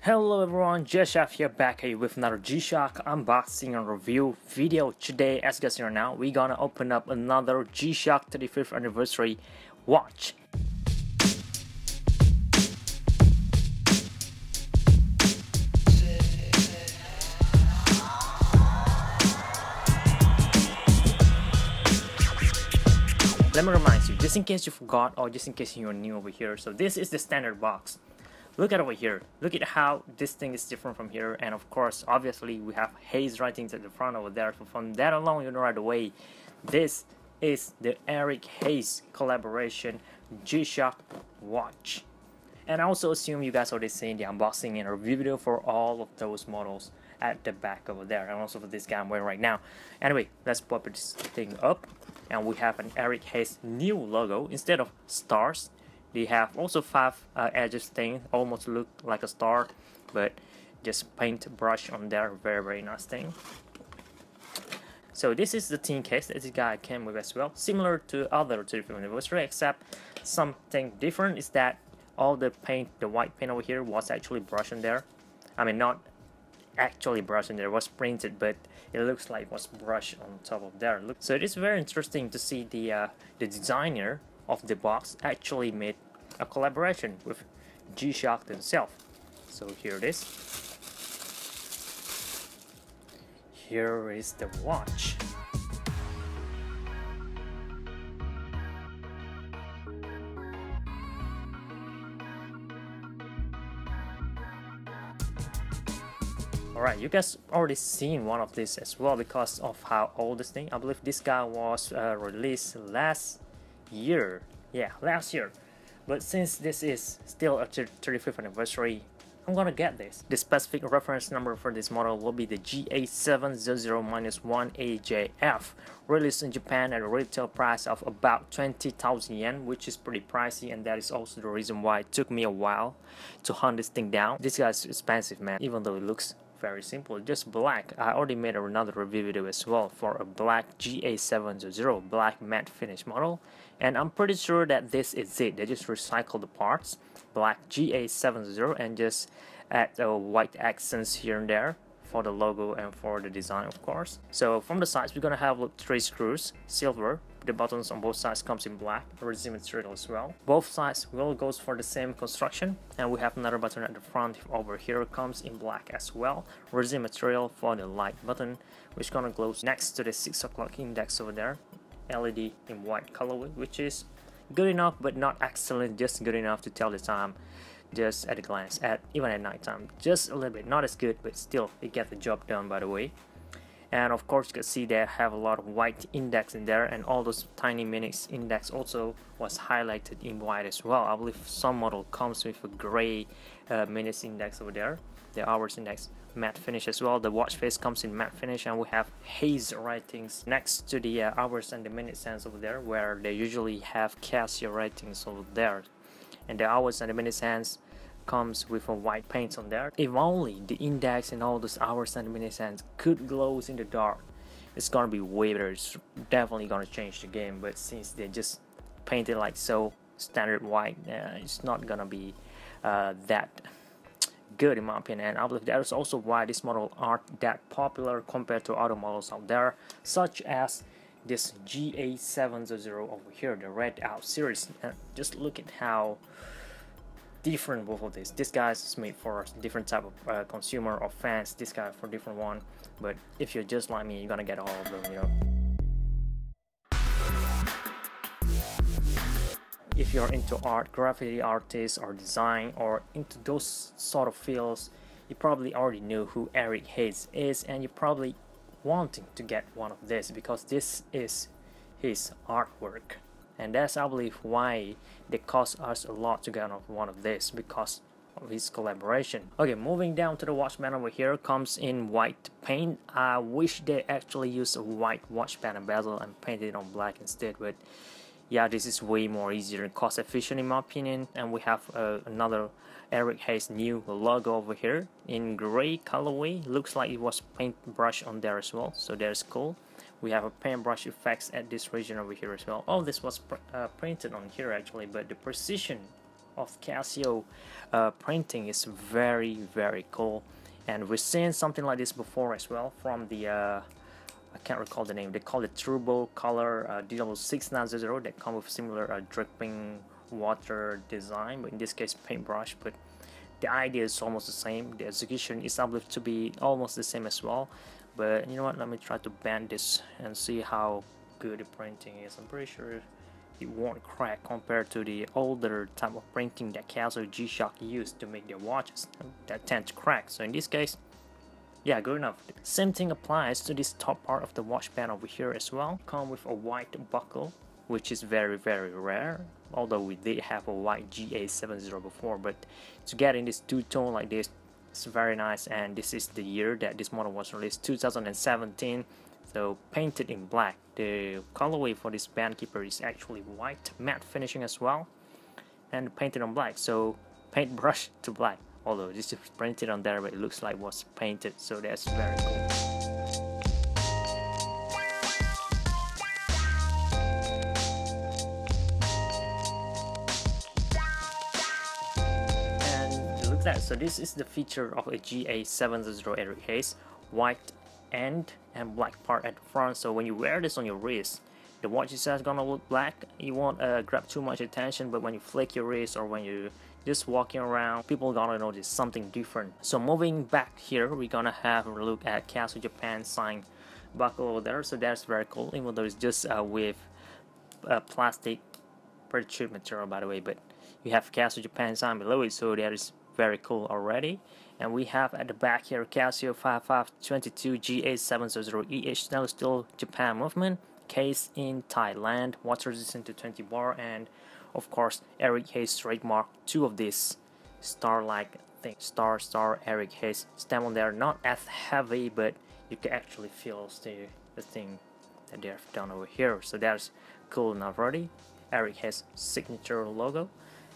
Hello everyone, Jeshav here back here with another G-Shock unboxing and review video. Today, as you guys know now, we're gonna open up another G-Shock 35th anniversary watch. Let me remind you, just in case you forgot or just in case you're new over here, so this is the standard box. Look at over here. Look at how this thing is different from here, and of course, obviously, we have Haze writings at the front over there. So from that alone, you know right away, this is the ERIC HAZE collaboration G-Shock watch. And I also assume you guys already seen the unboxing and review video for all of those models at the back over there, and also for this guy I'm wearing right now. Anyway, let's pop this thing up, and we have an ERIC HAZE new logo instead of stars. They have also 5 edges thing, almost look like a star, but just paint brush on there. Very nice thing. So this is the tin case that this guy came with as well, similar to other 35th anniversary, except something different is that all the paint, the white paint over here, was actually brushed on there. I mean, not actually brushed on there, it was printed, but it looks like it was brushed on top of there. Look, so it is very interesting to see the designer of the box actually made a collaboration with G-Shock themselves. So here it is. Here is the watch. Alright, you guys already seen one of these as well because of how old this thing. I believe this guy was released last year. Yeah, last year. But since this is still a 35th anniversary, I'm gonna get this. The specific reference number for this model will be the GA-700-1AJR, released in Japan at a retail price of about 20,000 yen, which is pretty pricey, and that is also the reason why it took me a while to hunt this thing down. This guy's expensive, man, even though it looks very simple, just black. I already made another review video as well for a black GA-700 black matte finish model, and I'm pretty sure that this is it. They just recycle the parts, black GA-700, and just add white accents here and there for the logo and for the design, of course. So from the sides, we're gonna have 3 screws, silver. The buttons on both sides comes in black, resin material as well. Both sides will goes for the same construction, and we have another button at the front over here comes in black as well. Resin material for the light button, which gonna glow next to the 6 o'clock index over there. LED in white colorway, which is good enough but not excellent, just good enough to tell the time just at a glance, even at night time, just a little bit, not as good, but still it gets the job done, by the way. And of course you can see they have a lot of white index in there, and all those tiny minutes index also was highlighted in white as well. I believe some model comes with a gray minutes index over there. The hours index matte finish as well. The watch face comes in matte finish, and we have Haze writings next to the hours and the minutes hands over there, where they usually have Casio writings over there. And the hours and the minutes hands comes with a white paint on there. If only the index and all those hours and minutes hands could glow in the dark, it's gonna be way better. It's definitely gonna change the game, but since they just painted like so standard white, it's not gonna be that good in my opinion. And I believe that is also why this model aren't that popular compared to other models out there, such as this GA-700 over here, the Red Out series. And just look at how different both of these. This guy is made for a different type of consumer or fans, this guy for different one, but if you're just like me, you're gonna get all of them, you know. If you're into art, graffiti artists or design, or into those sort of fields, you probably already know who ERIC HAZE is, and you're probably wanting to get one of this because this is his artwork. And that's, I believe, why they cost us a lot to get one of this, because of his collaboration. Okay, moving down to the watch band over here, comes in white paint. I wish they actually used a white watch band and bezel and painted it on black instead, but yeah, this is way more easier and cost efficient in my opinion. And we have another ERIC HAZE new logo over here in gray colorway. Looks like it was paint brush on there as well, so that's cool. We have a paintbrush effects at this region over here as well. All this was printed on here actually, but the precision of Casio printing is very cool, and we've seen something like this before as well from the I can't recall the name. They call it Turbo Color DW6900 that come with similar dripping water design, but in this case paintbrush. But the idea is almost the same. The execution is believed to be almost the same as well. But you know what? Let me try to bend this and see how good the printing is. I'm pretty sure it won't crack compared to the older type of printing that Casio G-Shock used to make their watches that tend to crack. So in this case, yeah, good enough. Same thing applies to this top part of the watch band over here as well. Come with a white buckle, which is very rare, although we did have a white GA-700 before, but to get in this two-tone like this, it's very nice. And this is the year that this model was released, 2017, so painted in black. The colorway for this band keeper is actually white matte finishing as well, and painted on black, so paintbrush to black, although this is printed on there but it looks like it was painted, so that's very cool. And look at that. So this is the feature of a GA-700 ERIC HAZE, white end and black part at the front. So when you wear this on your wrist, the watch itself is gonna look black. You won't grab too much attention, but when you flick your wrist or when you just walking around, people gonna notice something different. So moving back here, we're gonna have a look at Casio Japan sign buckle over there. So that's very cool, even though it's just with plastic, pretty cheap material by the way, but you have Casio Japan sign below it, so that is very cool already. And we have at the back here Casio 5522 GA-700EH stainless steel Japan movement, case in Thailand, water resistant to 20 bar, and of course ERIC HAZE trademark, two of these star-like thing, star ERIC HAZE stamp on there. Not as heavy, but you can actually feel the thing that they've done over here, so that's cool enough already. ERIC HAZE signature logo.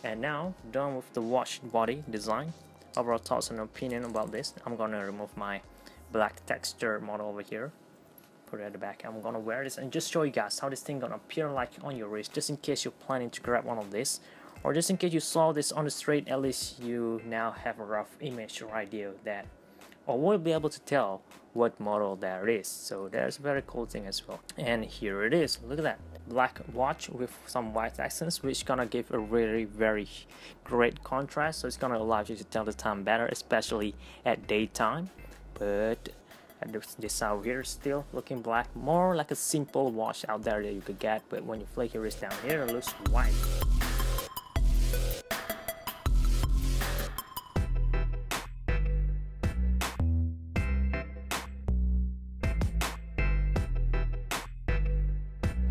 And now done with the watch body design. Overall thoughts and opinion about this. I'm gonna remove my black texture model over here, put it at the back. I'm gonna wear this and just show you guys how this thing gonna appear like on your wrist, just in case you're planning to grab one of this, or just in case you saw this on the street. At least you now have a rough image or idea that, or will be able to tell what model that is. So that's a very cool thing as well. And here it is. Look at that black watch with some white accents, which gonna give a very great contrast. So it's gonna allow you to tell the time better, especially at daytime. But this out here is still looking black, more like a simple watch out there that you could get. But when you flick your wrist down here, it looks white.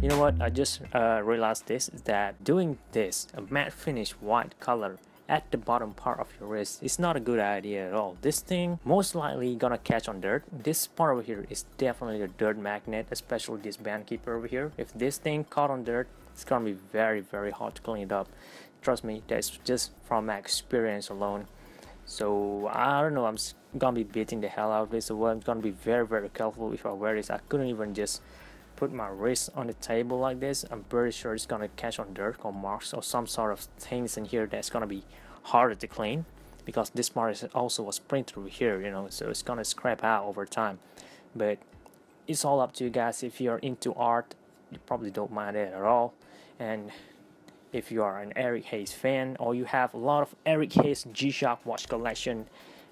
You know what, I just realized this, is that doing this, a matte finish white color at the bottom part of your wrist is not a good idea at all. This thing most likely gonna catch on dirt. This part over here is definitely a dirt magnet, especially this band keeper over here. If this thing caught on dirt, it's gonna be very hard to clean it up. Trust me, that's just from my experience alone. So I don't know, I'm gonna be beating the hell out of this, so I'm gonna be very careful if I wear this. I couldn't even just put my wrist on the table like this. I'm pretty sure it's gonna catch on dirt or marks or some sort of things in here that's gonna be harder to clean, because this part is also was printed through here, you know, so it's gonna scrap out over time. But it's all up to you guys. If you're into art, you probably don't mind it at all. And if you are an ERIC HAZE fan, or you have a lot of ERIC HAZE G-Shock watch collection,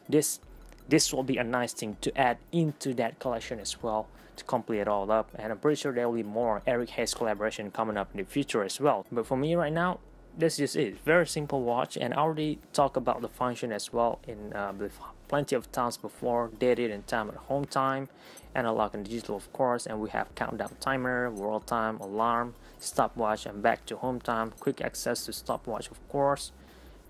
this will be a nice thing to add into that collection as well, to complete it all up. And I'm pretty sure there will be more ERIC HAZE collaboration coming up in the future as well. But for me right now, this is it. Very simple watch, and I already talked about the function as well in plenty of times before. Dated and time at home time, analog and digital of course, and we have countdown timer, world time, alarm, stopwatch, and back to home time, quick access to stopwatch of course,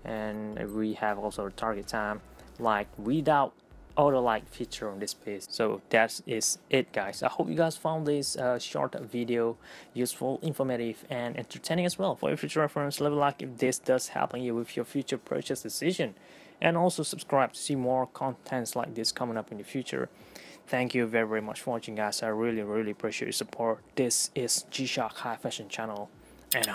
and we have also target time, like without auto light feature on this piece. So that is it guys. I hope you guys found this short video useful, informative, and entertaining as well. For your future reference, leave a like if this does help you with your future purchase decision, and also subscribe to see more contents like this coming up in the future. Thank you very much for watching guys. I really appreciate your support. This is G-Shock High Fashion channel, and